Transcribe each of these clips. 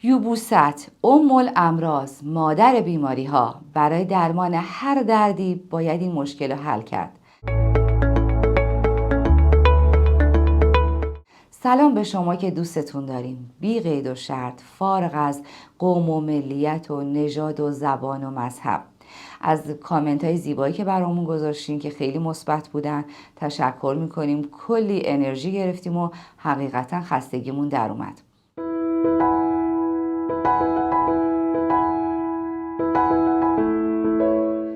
یبوست ام الامراض، مادر بیماری ها. برای درمان هر دردی باید این مشکل رو حل کرد. سلام به شما که دوستتون داریم، بی قید و شرط، فارغ از قوم و ملیت و نژاد و زبان و مذهب. از کامنت های زیبایی که برامون گذاشتین که خیلی مثبت بودن تشکر میکنیم. کلی انرژی گرفتیم و حقیقتا خستگیمون در اومد.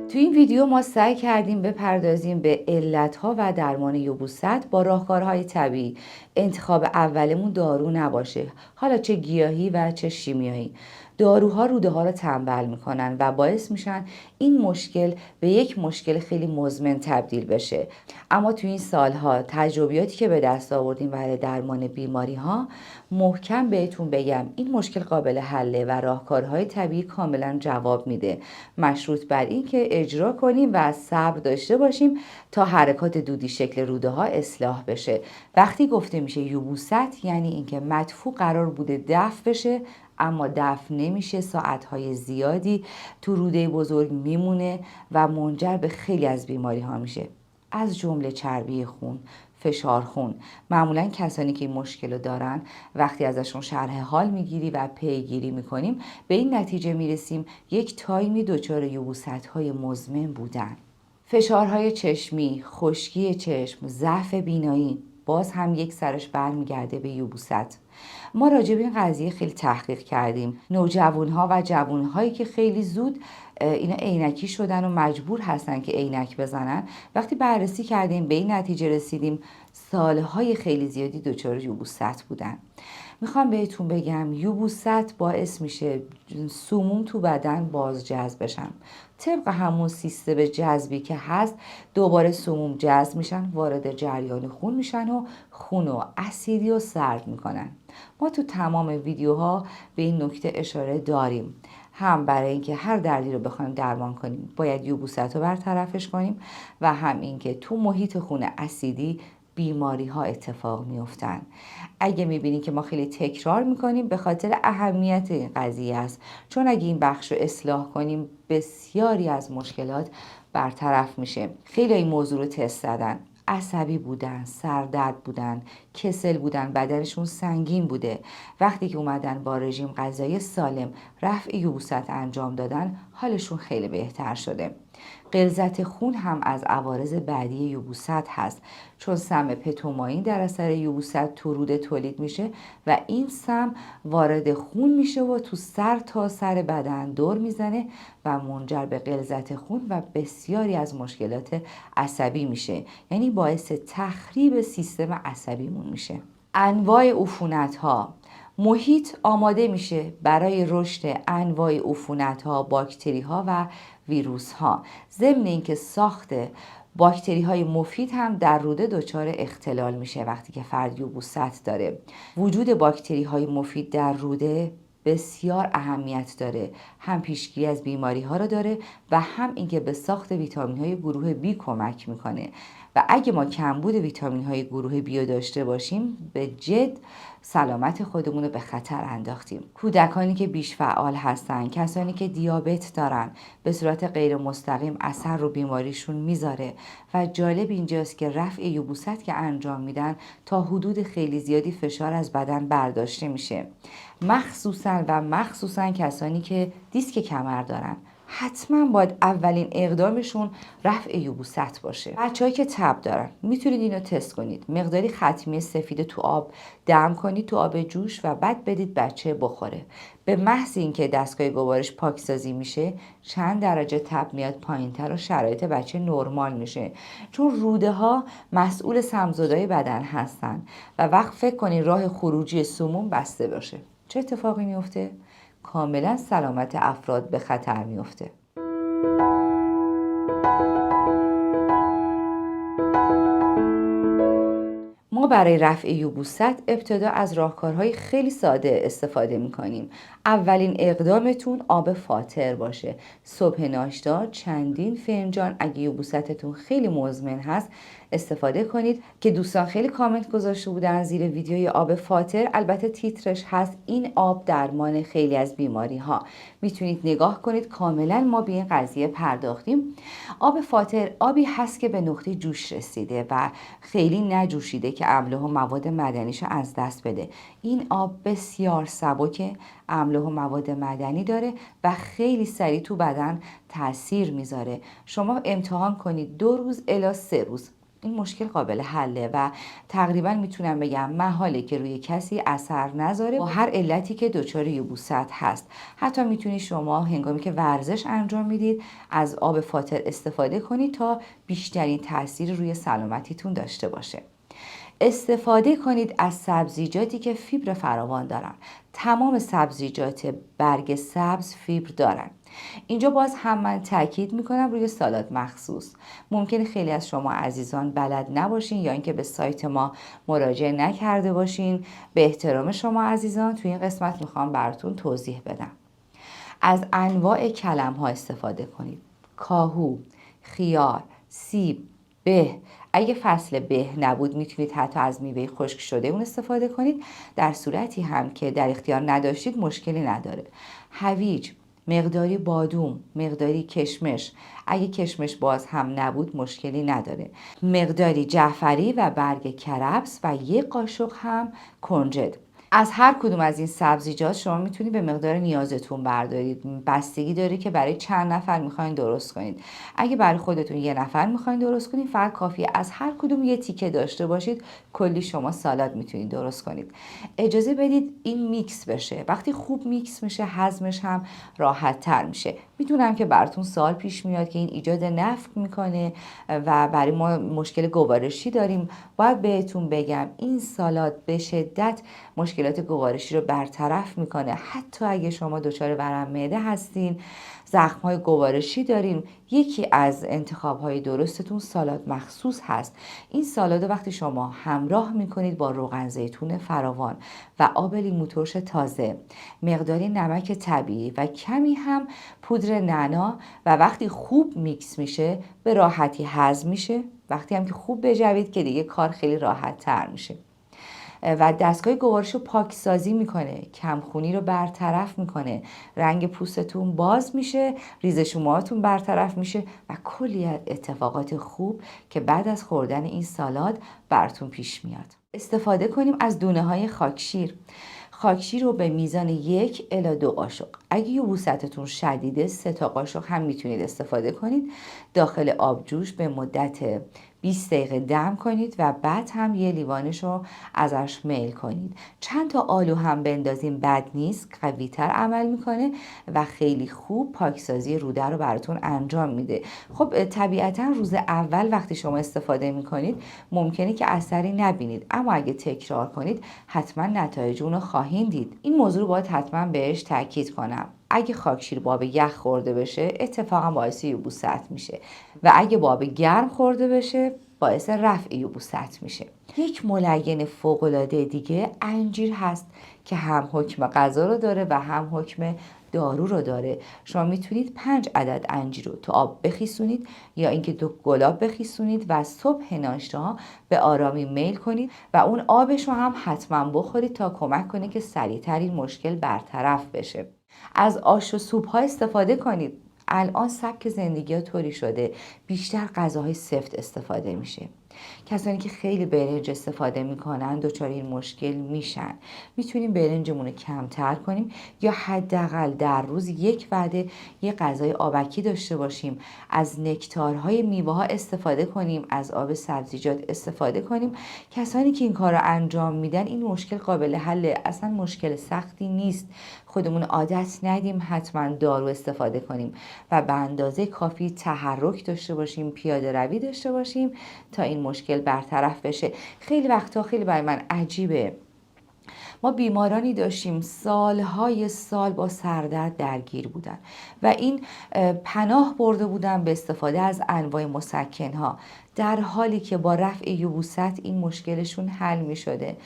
تو این ویدیو ما سعی کردیم بپردازیم به علتها و درمان یبوست با راهکارهای طبیعی. انتخاب اولمون دارو نباشه، حالا چه گیاهی و چه شیمیایی. داروها روده ها رو تنبل میکنن و باعث میشن این مشکل به یک مشکل خیلی مزمن تبدیل بشه. اما تو این سالها تجربیاتی که به دست آوردیم برای درمان بیماری ها، محکم بهتون بگم این مشکل قابل حله و راهکارهای طبیعی کاملا جواب میده، مشروط بر این که اجرا کنیم و صبر داشته باشیم تا حرکات دودی شکل روده ها اصلاح بشه. وقتی گفته میشه یبوست یعنی اینکه مدفوع قرار بوده دفع بشه اما دفع نمیشه، ساعتهای زیادی تو روده بزرگ میمونه و منجر به خیلی از بیماری ها میشه، از جمله چربی خون، فشار خون. معمولا کسانی که این مشکل رو دارن وقتی ازشون شرح حال میگیری و پیگیری میکنیم به این نتیجه میرسیم یک تایمی دچار یبوست‌های مزمن بودن. فشارهای چشمی، خشکی چشم، ضعف بینایی، باز هم یک سرش برمیگرده به یبوست. ما راجع به این قضیه خیلی تحقیق کردیم. نوجوانها و جوانهایی که خیلی زود اینا عینکی شدن و مجبور هستن که عینک بزنن، وقتی بررسی کردیم به این نتیجه رسیدیم سالهای خیلی زیادی دچار یبوست بودن. میخوام بهتون بگم یبوست باعث میشه سموم تو بدن بازجذب بشن. طبق همون سیستم جذبی که هست دوباره سموم جذب میشن، وارد جریان خون میشن و خون و اسیدی و سرد میکنن. ما تو تمام ویدیوها به این نکته اشاره داریم، هم برای اینکه هر دردی رو بخوایم درمان کنیم باید یبوست رو برطرفش کنیم و هم اینکه تو محیط خون اسیدی بیماری ها اتفاق میفتن. اگه میبینید که ما خیلی تکرار میکنیم به خاطر اهمیت این قضیه است، چون اگه این بخش رو اصلاح کنیم بسیاری از مشکلات برطرف میشه. خیلی این موضوع رو تست زدن، عصبی بودن، سردرد بودن، کسل بودن، بدنشون سنگین بوده. وقتی که اومدن با رژیم غذایی سالم رفع یبوست انجام دادن حالشون خیلی بهتر شده. غلظت خون هم از عوارض بعدی یبوست هست، چون سم پتوماین در اثر یبوست تو روده تولید میشه و این سم وارد خون میشه و تو سر تا سر بدن دور میزنه و منجر به غلظت خون و بسیاری از مشکلات عصبی میشه، یعنی باعث تخریب سیستم عصبیمون میشه. انواع عفونت ها، محیط آماده میشه برای رشد انواع عفونت ها، باکتری ها و ویروس ها. ضمن اینکه ساخت باکتری های مفید هم در روده دچار اختلال میشه وقتی که فرد یبوست داره. وجود باکتری های مفید در روده بسیار اهمیت داره، هم پیشگیری از بیماری ها رو داره و هم اینکه به ساخت ویتامین های گروه بی کمک میکنه و اگه ما کمبود ویتامین های گروه بی داشته باشیم به جد سلامت خودمون رو به خطر انداختیم. کودکانی که بیش فعال هستن، کسانی که دیابت دارن، به صورت غیر مستقیم اثر رو بیماریشون میذاره و جالب اینجاست که رفع یبوست که انجام میدن تا حدود خیلی زیادی فشار از بدن برداشته میشه. مخصوصا کسانی که دیسک کمر دارن حتما باید اولین اقدامشون رفع یبوست باشه. بچه‌هایی که تب دارن میتونید اینو تست کنید، مقداری خطمی سفید تو آب دم کنید تو آب جوش و بعد بدید بچه بخوره. به محض اینکه دستگاه گوارش پاکسازی میشه چند درجه تب میاد پایینتر و شرایط بچه نرمال میشه، چون روده ها مسئول سمزدای بدن هستن و وقت فکر کنید راه خروجی سموم بسته باشه چه اتفاقی میفته؟ کاملا سلامت افراد به خطر میفته. ما برای رفع یبوست ابتدا از راهکارهای خیلی ساده استفاده میکنیم. اولین اقدامتون آب فاتر باشه. صبح ناشتا چندین فنجان، اگه یبوستتون خیلی مزمن هست استفاده کنید. که دوستان خیلی کامنت گذاشته بودن زیر ویدیوی آب فاتر، البته تیترش هست این آب درمان خیلی از بیماری ها. میتونید نگاه کنید، کاملا ما به این قضیه پرداختیم. آب فاتر آبی هست که به نقطه جوش رسیده و خیلی نجوشیده که املاح و مواد معدنیشو از دست بده. این آب بسیار سبکه، املاح و مواد معدنی داره و خیلی سریع تو بدن تاثیر میذاره. شما امتحان کنید 2 روز الی 3 روز، این مشکل قابل حله و تقریبا میتونم بگم محاله که روی کسی اثر نذاره با هر علتی که دچار یبوست هست. حتی میتونید شما هنگامی که ورزش انجام میدید از آب فاتر استفاده کنید تا بیشترین تاثیر روی سلامتیتون داشته باشه. استفاده کنید از سبزیجاتی که فیبر فراوان دارن. تمام سبزیجات برگ سبز فیبر دارن. اینجا باز هم من تاکید میکنم روی سالاد مخصوص. ممکنه خیلی از شما عزیزان بلد نباشین یا اینکه به سایت ما مراجعه نکرده باشین. به احترام شما عزیزان توی این قسمت میخوام براتون توضیح بدم. از انواع کلم ها استفاده کنید. کاهو، خیار، سیب، به. اگه فصل به نبود میتونید حتی از میوه خشک شده اون استفاده کنید. در صورتی هم که در اختیار نداشتید مشکلی نداره. هویج، مقداری بادوم، مقداری کشمش. اگه کشمش باز هم نبود مشکلی نداره. مقداری جعفری و برگ کرفس و 1 قاشق هم کنجد. از هر کدوم از این سبزیجات شما میتونید به مقدار نیازتون بردارید. بستگی داره که برای چند نفر میخواین درست کنید. اگه برای خودتون 1 نفر میخواین درست کنید فقط کافیه از هر کدوم 1 تیکه داشته باشید، کلی شما سالاد میتونید درست کنید. اجازه بدید این میکس بشه. وقتی خوب میکس میشه هضمش هم راحت تر میشه. میدونم که براتون سوال پیش میاد که این ایجاد نفخ میکنه و برای ما مشکل گوارشی داریم. باید بهتون بگم این سالاد به شدت مشکلات گوارشی رو برطرف میکنه. حتی اگه شما دچار ورم معده هستین، زخم‌های گوارشی دارین، یکی از انتخاب‌های درستتون سالاد مخصوص هست. این سالاد وقتی شما همراه میکنید با روغن زیتون فراوان و آب لیمو ترش تازه، مقداری نمک طبیعی و کمی هم پودر نعنا و وقتی خوب میکس میشه به راحتی هضم میشه. وقتی هم که خوب بجوید که دیگه کار خیلی راحت تر میشه و دستگاه گوارش رو پاکسازی میکنه، کمخونی رو برطرف میکنه، رنگ پوستتون باز میشه، ریزش موهاتون برطرف میشه و کلی اتفاقات خوب که بعد از خوردن این سالاد براتون پیش میاد. استفاده کنیم از دونه های خاکشیر. خاکشیر رو به میزان 1 الی 2 قاشق. اگه یبوستتون شدیده 3 تا قاشق هم میتونید استفاده کنید. داخل آبجوش به مدت 20 دقیقه دم کنید و بعد هم 1 لیوانش رو ازش میل کنید. چند تا آلو هم بندازیم بد نیست، قوی‌تر عمل میکنه و خیلی خوب پاکسازی روده رو براتون انجام میده. خب طبیعتا روز اول وقتی شما استفاده میکنید ممکنه که اثری نبینید، اما اگه تکرار کنید حتما نتایج اون رو خواهید دید. این موضوع رو باید حتما بهش تاکید کنم. اگه خاکشیر با آب یخ خورده بشه اتفاقا باعث یبوست میشه و اگه با آب گرم خورده بشه باعث رفع یبوست میشه. یک ملین فوق‌العاده دیگه انجیر هست که هم حکم غذا رو داره و هم حکم دارو رو داره. شما میتونید 5 عدد انجیر رو تو آب بخیسونید یا اینکه 2 گلاب بخیسونید و صبح ناشتا به آرامی میل کنید و اون آبش رو هم حتما بخورید تا کمک کنه که سریعتر این مشکل برطرف بشه. از آش و سوپ ها استفاده کنید. الان سبک زندگی ها طوری شده بیشتر غذاهای سفت استفاده میشه. کسانی که خیلی برنج استفاده میکنن دچار این مشکل میشن. میتونیم برنجمون رو کمتر کنیم یا حداقل در روز 1 وعده یه غذای آبکی داشته باشیم. از نکتارهای میوه ها استفاده کنیم، از آب سبزیجات استفاده کنیم. کسانی که این کار رو انجام میدن این مشکل قابل حله، اصلا مشکل سختی نیست. خودمون عادت ندیم حتما دارو استفاده کنیم و به اندازه کافی تحرک داشته باشیم، پیاده روی داشته باشیم تا این مشکل برطرف بشه. خیلی وقتا خیلی برای من عجیبه، ما بیمارانی داشتیم سالهای سال با سردرد درگیر بودن و این پناه برده بودن به استفاده از انواع مسکنها. در حالی که با رفع یبوست این مشکلشون حل می شده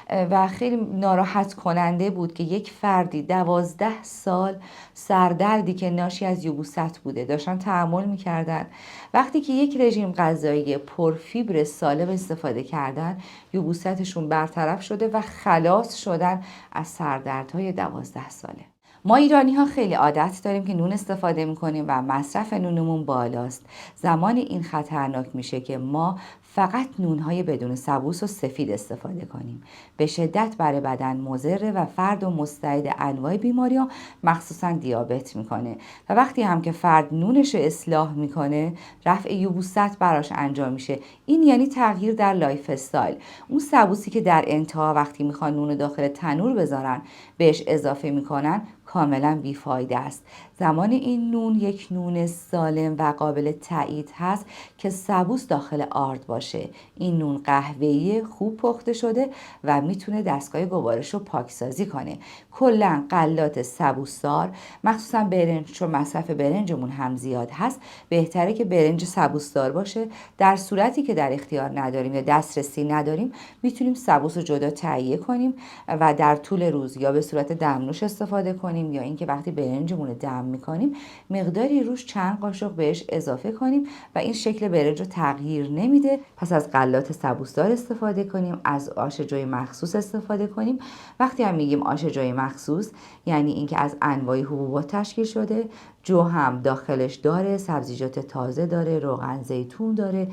و خیلی ناراحت کننده بود که یک فردی 12 سال سردردی که ناشی از یبوست بوده داشتن تحمل میکردن، وقتی که یک رژیم غذایی پرفیبر سالم استفاده کردن یبوستشون برطرف شده و خلاص شدن از سردردهای 12 ساله. ما ایرانی ها خیلی عادت داریم که نون استفاده میکنیم و مصرف نونمون بالاست. زمان این خطرناک میشه که ما فقط نونهای بدون سبوس و سفید استفاده کنیم. به شدت برای بدن مضره و فرد و مستعد انواع بیماری ها مخصوصا دیابت میکنه و وقتی هم که فرد نونش رو اصلاح میکنه رفع یبوست براش انجام میشه. این یعنی تغییر در لایف استایل. اون سبوسی که در انتها وقتی میخوان نون داخل تنور بذارن بهش اضافه میکنن کاملا بیفایده است. زمان این نون یک نون سالم و قابل تایید هست که سبوس داخل آرد باشه. این نون قهوه‌ای خوب پخته شده و میتونه دستگاه گوارش رو پاکسازی کنه. کلا غلات سبوسدار مخصوصا برنج، چون مصرف برنجمون هم زیاد هست، بهتره که برنج سبوسدار باشه. در صورتی که در اختیار نداریم یا دسترسی نداریم میتونیم سبوس رو جدا تهیه کنیم و در طول روز یا به صورت دمنوش استفاده کنیم یا اینکه وقتی برنجمون رو دم میکنیم مقداری روش چند قاشق بهش اضافه کنیم و این شکل برنج رو تغییر نمیده. پس از غلات سبوسدار استفاده کنیم، از آش جوی مخصوص استفاده کنیم. وقتی هم میگیم آش جوی مخصوص یعنی اینکه از انواع حبوبات تشکیل شده، جو هم داخلش داره، سبزیجات تازه داره، روغن زیتون داره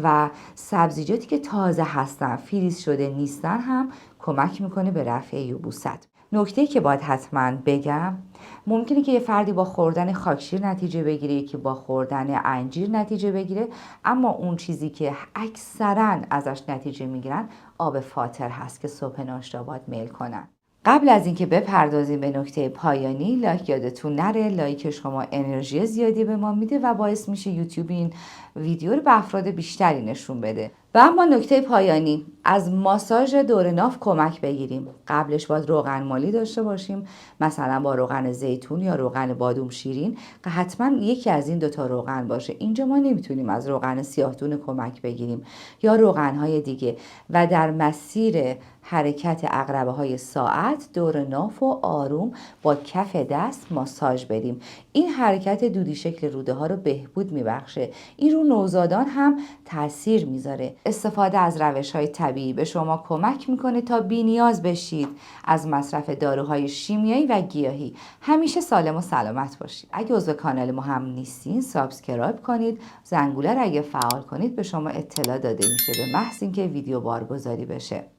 و سبزیجاتی که تازه هستن فریز شده نیستن هم کمک میکنه به رفع یبوست. نکته که باید حتما بگم، ممکنه که یه فردی با خوردن خاکشیر نتیجه بگیره، یکی با خوردن انجیر نتیجه بگیره، اما اون چیزی که اکثرا ازش نتیجه میگیرن آب فاتر هست که صبح ناشتا باید میل کنن. قبل از اینکه بپردازیم به نکته پایانی، لایک یادتون نره. لایک شما انرژی زیادی به ما میده و باعث میشه یوتیوب این ویدیو رو به افراد بیشتری نشون بده. و اما نکته پایانی، از ماساژ دور ناف کمک بگیریم. قبلش باید روغن مالی داشته باشیم، مثلا با روغن زیتون یا روغن بادوم شیرین که حتما یکی از این دوتا روغن باشه. اینجا ما نمیتونیم از روغن سیاه‌دون کمک بگیریم یا روغن‌های دیگه و در مسیر حرکت عقربه‌های ساعت دور ناف و آروم با کف دست ماساژ بدیم. این حرکت دودی شکل روده ها رو بهبود میبخشه. این رو نوزادان هم تاثیر میذاره. استفاده از روش‌های طبیعی به شما کمک میکنه تا بی‌نیاز بشید از مصرف داروهای شیمیایی و گیاهی. همیشه سالم و سلامت باشید. اگه عضو کانال ما هم نیستین سابسکرایب کنید، زنگوله رو اگه فعال کنید به شما اطلاع داده میشه به محض اینکه ویدیو بارگذاری بشه.